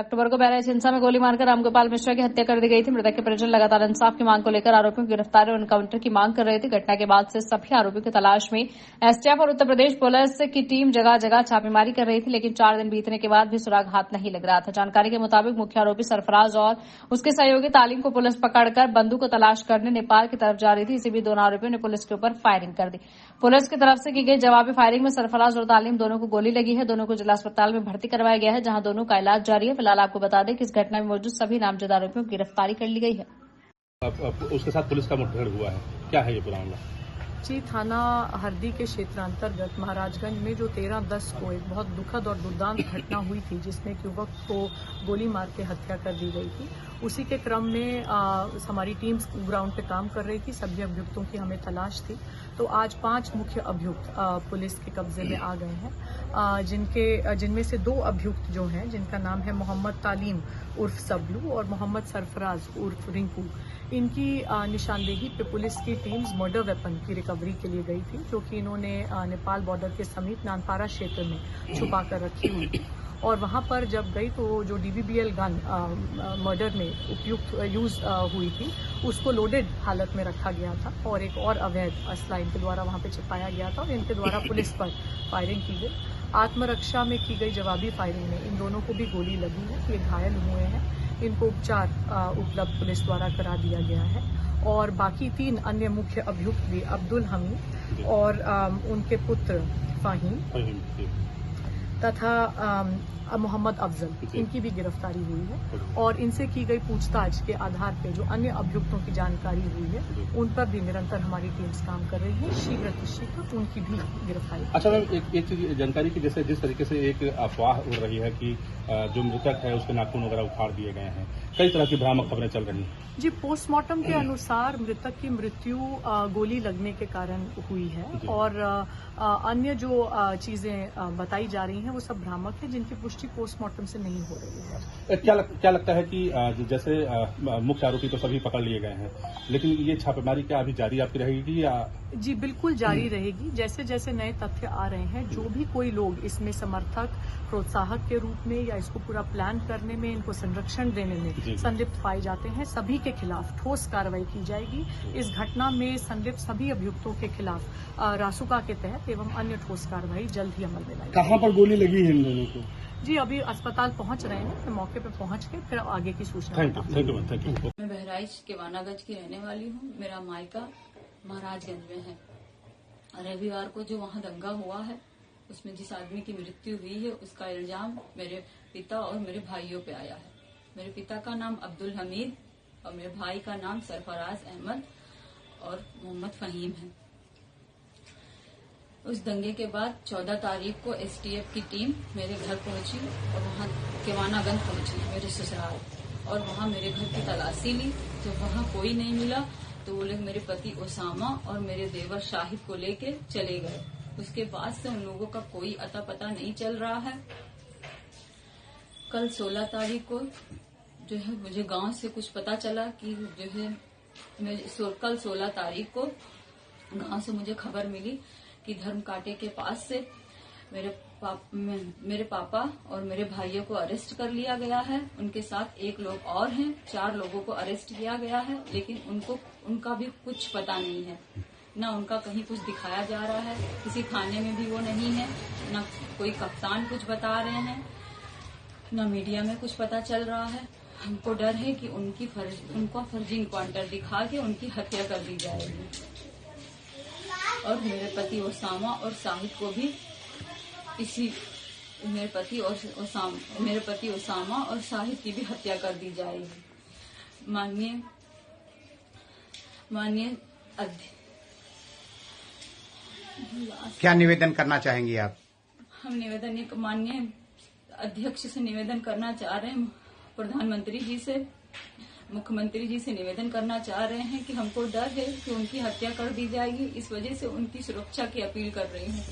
अक्टूबर को बहराइच हिंसा में गोली मारकर रामगोपाल मिश्रा की हत्या कर दी गई थी। मृतक के परिजन लगातार इंसाफ की मांग को लेकर आरोपियों की गिरफ्तारी और एनकाउंटर की मांग कर रहे थे। घटना के बाद से सभी आरोपियों की तलाश में एसटीएफ और उत्तर प्रदेश पुलिस की टीम जगह जगह छापेमारी कर रही थी, लेकिन 4 दिन बीतने के बाद भी सुराग हाथ नहीं लग रहा था। जानकारी के मुताबिक मुख्य आरोपी सरफराज और उसके सहयोगी तालीम को पुलिस पकड़कर बंदूक को तलाश करने नेपाल की तरफ जा रही थी। इसी बीच दोनों आरोपियों ने पुलिस के ऊपर फायरिंग कर दी। पुलिस की तरफ से की गई जवाबी फायरिंग में सरफराज और तालीम दोनों को गोली लगी है। दोनों को जिला अस्पताल में भर्ती करवाया गया है, जहां दोनों का इलाज जारी है। फिलहाल आपको बता दें कि इस घटना में मौजूद सभी नामजद आरोपियों की गिरफ्तारी कर ली गई है। उसके साथ पुलिस का मुठभेड़ हुआ है, क्या है ये पूरा मामला? जी, थाना हरदी के क्षेत्र अंतर्गत महाराजगंज में जो 13/10 को एक बहुत दुखद और दुर्दांत घटना हुई थी, जिसमें एक युवक को गोली मार के हत्या कर दी गई थी, उसी के क्रम में हमारी टीम ग्राउंड पे काम कर रही थी। सभी अभियुक्तों की हमें तलाश थी, तो आज 5 मुख्य अभियुक्त पुलिस के कब्जे में आ गए हैं, जिनमें से 2 अभियुक्त जो हैं, जिनका नाम है मोहम्मद तालीम उर्फ सबलू और मोहम्मद सरफराज उर्फ रिंकू। इनकी निशानदेही पे पुलिस की टीम्स मर्डर वेपन की रिकवरी के लिए गई थी, जो कि इन्होंने नेपाल बॉर्डर के समीप नानपारा क्षेत्र में छुपा कर रखी हुई थी। और वहां पर जब गई तो जो डीबीबीएल गन मर्डर में उपयुक्त यूज हुई थी, उसको लोडेड हालत में रखा गया था और एक और अवैध असला इनके द्वारा वहां पे छिपाया गया था और इनके द्वारा पुलिस पर फायरिंग की गई। आत्मरक्षा में की गई जवाबी फायरिंग में इन दोनों को भी गोली लगी है। ये घायल हुए हैं, इनको उपचार उपलब्ध पुलिस द्वारा करा दिया गया है। और बाकी 3 अन्य मुख्य अभियुक्त भी अब्दुल हमीद और उनके पुत्र फाहीम तथा मोहम्मद अफजल, इनकी भी गिरफ्तारी हुई है और इनसे की गई पूछताछ के आधार पर जो अन्य अभियुक्तों की जानकारी हुई है, उन पर भी निरंतर हमारी टीम्स काम कर रही है। शीघ्र उनकी भी गिरफ्तारी। अच्छा मैम, एक चीज जानकारी की, जैसे जिस तरीके से एक अफवाह उड़ रही है कि जो मृतक है उसके नाखून वगैरह उखाड़ दिए गए हैं, कई तरह की भ्रामक खबरें चल रही हैं। जी, पोस्टमार्टम के अनुसार मृतक की मृत्यु गोली लगने के कारण हुई है और अन्य जो चीजें बताई जा रही हैं वो सब भ्रामक है, जिनकी पुष्टि पोस्टमार्टम से नहीं हो रही है। क्या लगता है कि जैसे मुख्य आरोपी तो सभी पकड़ लिए गए हैं, लेकिन ये छापेमारी क्या अभी जारी आपकी रहेगी या? जी, बिल्कुल जारी रहेगी। जैसे जैसे नए तथ्य आ रहे हैं, जो भी कोई लोग इसमें समर्थक, प्रोत्साहक के रूप में या इसको पूरा प्लान करने में, इनको संरक्षण देने में संलिप्त पाए जाते हैं, सभी के खिलाफ ठोस कार्रवाई की जाएगी। इस घटना में संलिप्त सभी अभियुक्तों के खिलाफ रासुका के तहत एवं अन्य ठोस कार्रवाई जल्द ही अमल में लाएगी। कहाँ पर गोली लगी है इन दोनों को? जी, अभी अस्पताल पहुंच रहे हैं, तो मौके पर पहुंच के फिर आगे की सूचना। Thank you. मैं बहराइच केवानागंज की रहने वाली हूँ। मेरा मायका महाराजगंज में है। रविवार को जो वहाँ दंगा हुआ है, उसमें जिस आदमी की मृत्यु हुई है, उसका इल्जाम मेरे पिता और मेरे भाइयों पे आया है। मेरे पिता का नाम अब्दुल हमीद और मेरे भाई का नाम सरफराज अहमद और मोहम्मद फहीम है। उस दंगे के बाद 14 तारीख को एसटीएफ की टीम मेरे घर पहुंची और वहां केवानागंज पहुंची, मेरे ससुराल, और वहां मेरे घर की तलाशी ली। जब वहां कोई नहीं मिला तो वो लोग मेरे पति ओसामा और मेरे देवर शाहिद को लेके चले गए। उसके बाद से उन लोगों का कोई अता पता नहीं चल रहा है। कल 16 तारीख को जो है मुझे गांव से कुछ पता चला कि जो है कल 16 तारीख को गांव से मुझे खबर मिली कि धर्म कांटे के पास से मेरे पापा और मेरे भाइयों को अरेस्ट कर लिया गया है। उनके साथ 1 लोग और हैं, 4 लोगों को अरेस्ट किया गया है, लेकिन उनका भी कुछ पता नहीं है। न उनका कहीं कुछ दिखाया जा रहा है, किसी थाने में भी वो नहीं है, न कोई कप्तान कुछ बता रहे हैं, न मीडिया में कुछ पता चल रहा है। हमको डर है कि उनका फर्जी इनकाउंटर दिखा के उनकी हत्या कर दी जाएगी और मेरे पति ओसामा और शाहिद को भी मेरे पति ओसामा और शाहिद की भी हत्या कर दी जाएगी। माननीय क्या निवेदन करना चाहेंगी आप? हम माननीय अध्यक्ष से निवेदन करना चाह रहे हैं, प्रधानमंत्री जी से, मुख्यमंत्री जी से निवेदन करना चाह रहे हैं कि हमको डर है कि उनकी हत्या कर दी जाएगी। इस वजह से उनकी सुरक्षा की अपील कर रही हूँ।